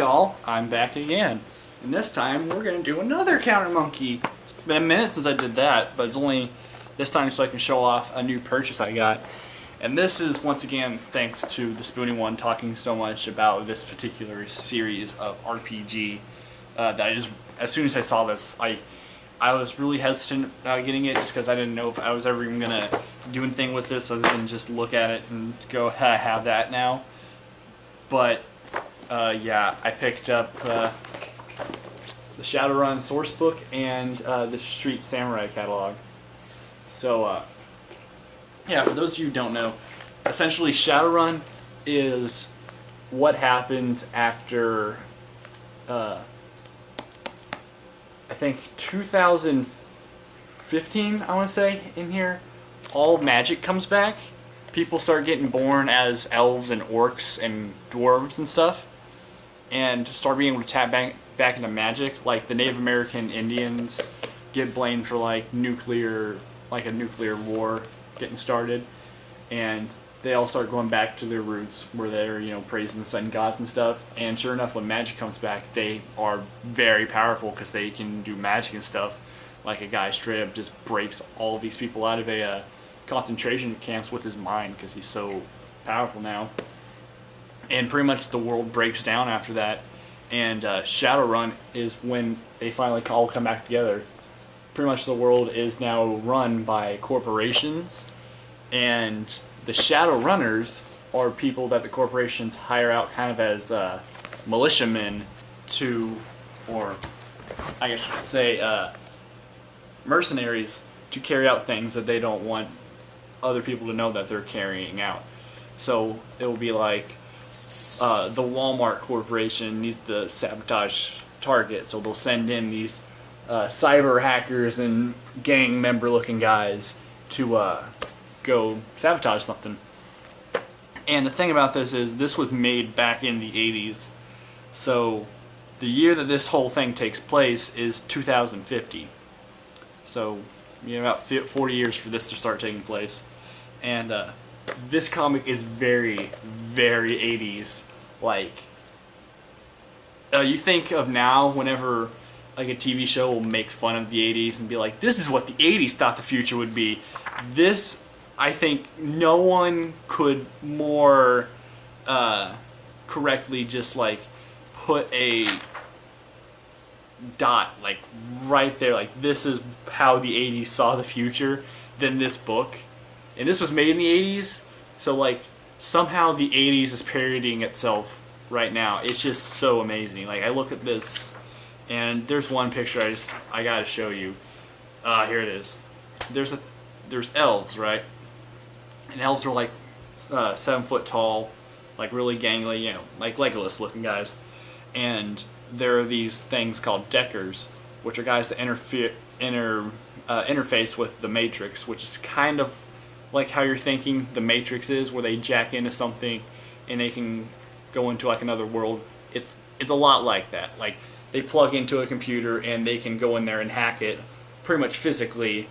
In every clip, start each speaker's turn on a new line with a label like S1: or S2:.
S1: y'all, I'm back again. And this time we're going to do another counter monkey. It's been a minute since I did that, but it's only this time so I can show off a new purchase I got. And this is once again thanks to the Spoony One talking so much about this particular series of RPG that I just, as soon as I saw this, I was really hesitant about getting it just because I didn't know if I was ever even going to do anything with this other than just look at it and go, hey, I have that now. But yeah, I picked up the Shadowrun sourcebook and the Street Samurai catalog. So yeah, for those of you who don't know, essentially Shadowrun is what happens after I think 2015, I want to say, in here, all magic comes back. People start getting born as elves and orcs and dwarves and stuff, and start being able to tap back into magic. Like the Native American Indians get blamed for like a nuclear war getting started, and they all start going back to their roots where they're, you know, praising the sun gods and stuff. And sure enough, when magic comes back, they are very powerful because they can do magic and stuff. Like a guy straight up just breaks all of these people out of a concentration camps with his mind because he's so powerful now. And pretty much the world breaks down after that. And Shadowrun is when they finally all come back together. Pretty much the world is now run by corporations, and the Shadowrunners are people that the corporations hire out kind of as militiamen to, or I guess you could say mercenaries to carry out things that they don't want other people to know that they're carrying out. So it will be like the Walmart Corporation needs to sabotage Target, so they'll send in these cyber hackers and gang member looking guys to go sabotage something. And the thing about this is this was made back in the 80s, so the year that this whole thing takes place is 2050. So you have about 40 years for this to start taking place. And this comic is very, very 80s. Like, you think of now whenever like a TV show will make fun of the 80s and be like, this is what the 80s thought the future would be. This, I think no one could more correctly just like put a dot like right there, like this is how the 80s saw the future than this book. And this was made in the 80s, so like somehow the 80s is parodying itself right now. It's just so amazing. Like I look at this and there's one picture I gotta show you. Here it is. There's elves, right? And elves are like 7 foot tall, like really gangly, you know, like Legolas looking guys. And there are these things called deckers, which are guys that interface with the Matrix, which is kind of like how you're thinking the Matrix is, where they jack into something and they can go into like another world. It's a lot like that. Like they plug into a computer and they can go in there and hack it pretty much physically.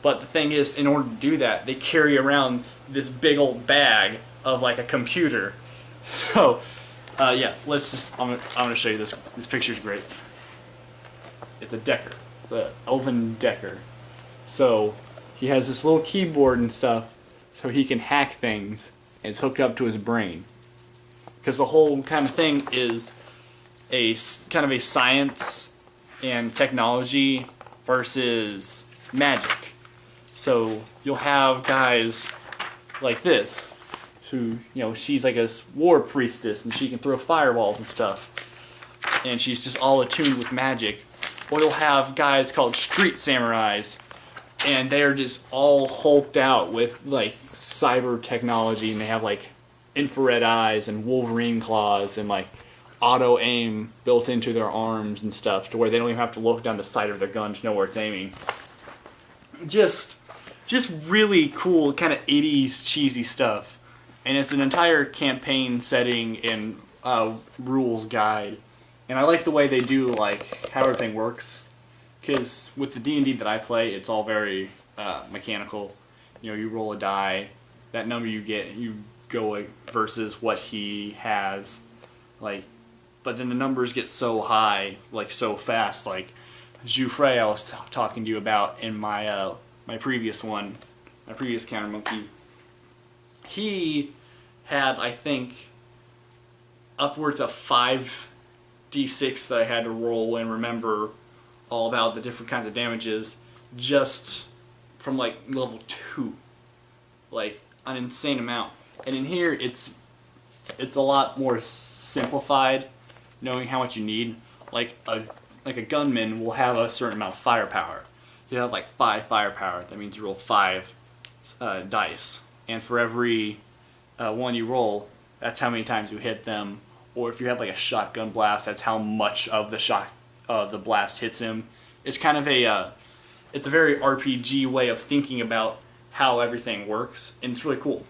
S1: But the thing is, in order to do that, they carry around this big old bag of like a computer. So yeah, I'm gonna show you this. This picture's great. It's a decker. It's an elven decker. So he has this little keyboard and stuff, so he can hack things, and it's hooked up to his brain. Because the whole kind of thing is a kind of a science and technology versus magic. So you'll have guys like this, who, you know, she's like a war priestess and she can throw fireballs and stuff, and she's just all attuned with magic. Or you'll have guys called street samurais, and they're just all hulked out with like cyber technology, and they have like infrared eyes and Wolverine claws and like auto aim built into their arms and stuff, to where they don't even have to look down the sight of their gun to know where it's aiming. Just really cool kind of 80s cheesy stuff. And it's an entire campaign setting and rules guide. And I like the way they do like how everything works, because with the D&D that I play, it's all very mechanical. You know, you roll a die, that number you get, you go versus what he has. Like, but then the numbers get so high, like so fast, like Jouffre I was talking to you about in my my previous one, my previous counter monkey. He had, I think, upwards of 5d6 that I had to roll and remember all about the different kinds of damages just from like level 2, like an insane amount. And in here it's a lot more simplified, knowing how much you need. Like a gunman will have a certain amount of firepower. You have like 5 firepower. That means you roll 5 dice, and for every one you roll, that's how many times you hit them. Or if you have like a shotgun blast, that's how much of the blast hits him. It's kind of it's a very RPG way of thinking about how everything works, and it's really cool.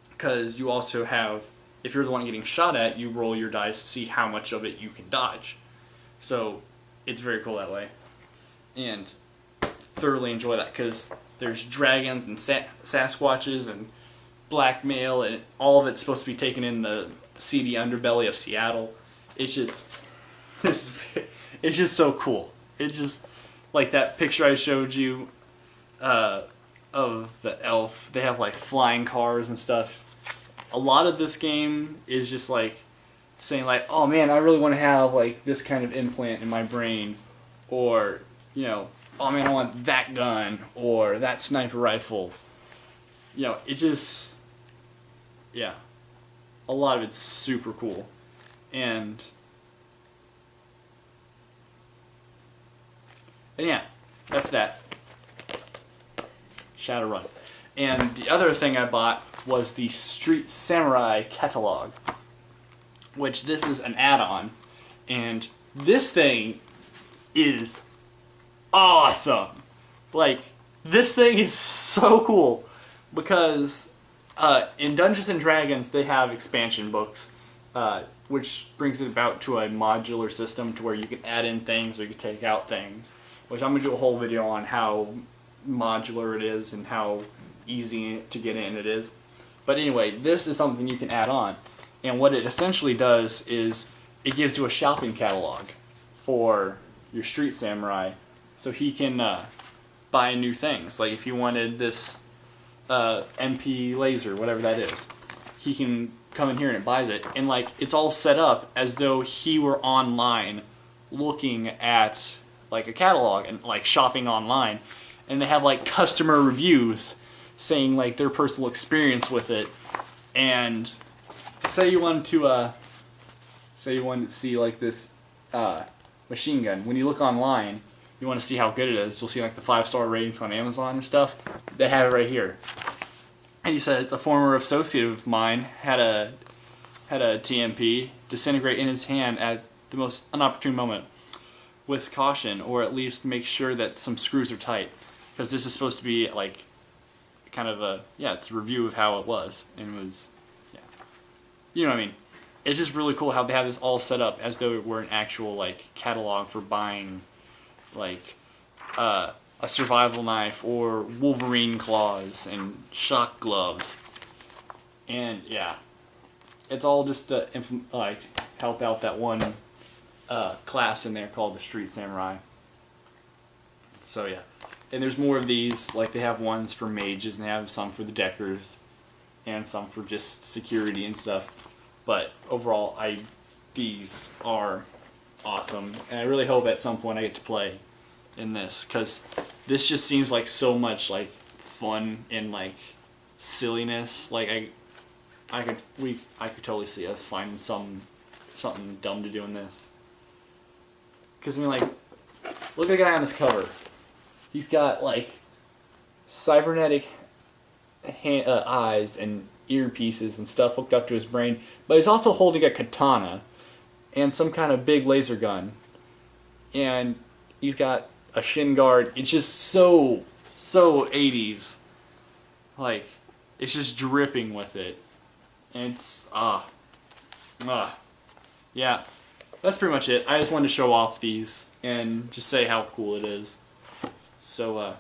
S1: Because you also have, if you're the one getting shot at, you roll your dice to see how much of it you can dodge. So it's very cool that way. And thoroughly enjoy that, because there's dragons and Sasquatches and blackmail, and all of it's supposed to be taken in the seedy underbelly of Seattle. It's just, it's just so cool. It's just like that picture I showed you of the elf. They have like flying cars and stuff. A lot of this game is just like saying like, oh man, I really want to have like this kind of implant in my brain, or you know, oh man, I want that gun or that sniper rifle. You know, it just, yeah, a lot of it's super cool. And yeah, that's that. Shadowrun. And the other thing I bought was the Street Samurai catalog, which this is an add-on, and this thing is awesome. Like, this thing is so cool, because in Dungeons and Dragons they have expansion books, which brings it about to a modular system to where you can add in things or you can take out things, which I'm going to do a whole video on how modular it is and how easy to get in it is. But anyway, this is something you can add on, and what it essentially does is it gives you a shopping catalog for your Street Samurai, so he can buy new things. Like if you wanted this MP laser, whatever that is, he can come in here and it buys it, and like it's all set up as though he were online looking at like a catalog and like shopping online, and they have like customer reviews saying like their personal experience with it. And say you wanted to see like this machine gun. When you look online, you want to see how good it is. You'll see like the 5-star ratings on Amazon and stuff. They have it right here. And he says a former associate of mine had a TMP disintegrate in his hand at the most inopportune moment. With caution, or at least make sure that some screws are tight, because this is supposed to be like kind of a, yeah, it's a review of how it was, and it was, yeah, you know what I mean. It's just really cool how they have this all set up as though it were an actual like catalog for buying like a survival knife or Wolverine claws and shock gloves, and yeah, it's all just to like help out that one class in there called the Street Samurai. So yeah, and there's more of these. Like they have ones for mages, and they have some for the deckers, and some for just security and stuff. But overall, these are awesome, and I really hope at some point I get to play in this, because this just seems like so much like fun and like silliness. Like I could totally see us finding something dumb to do in this. Because I mean, like, look at the guy on this cover. He's got like cybernetic eyes and earpieces and stuff hooked up to his brain, but he's also holding a katana and some kind of big laser gun, and he's got a shin guard. It's just so 80s. Like, it's just dripping with it, and it's yeah. That's pretty much it. I just wanted to show off these and just say how cool it is. So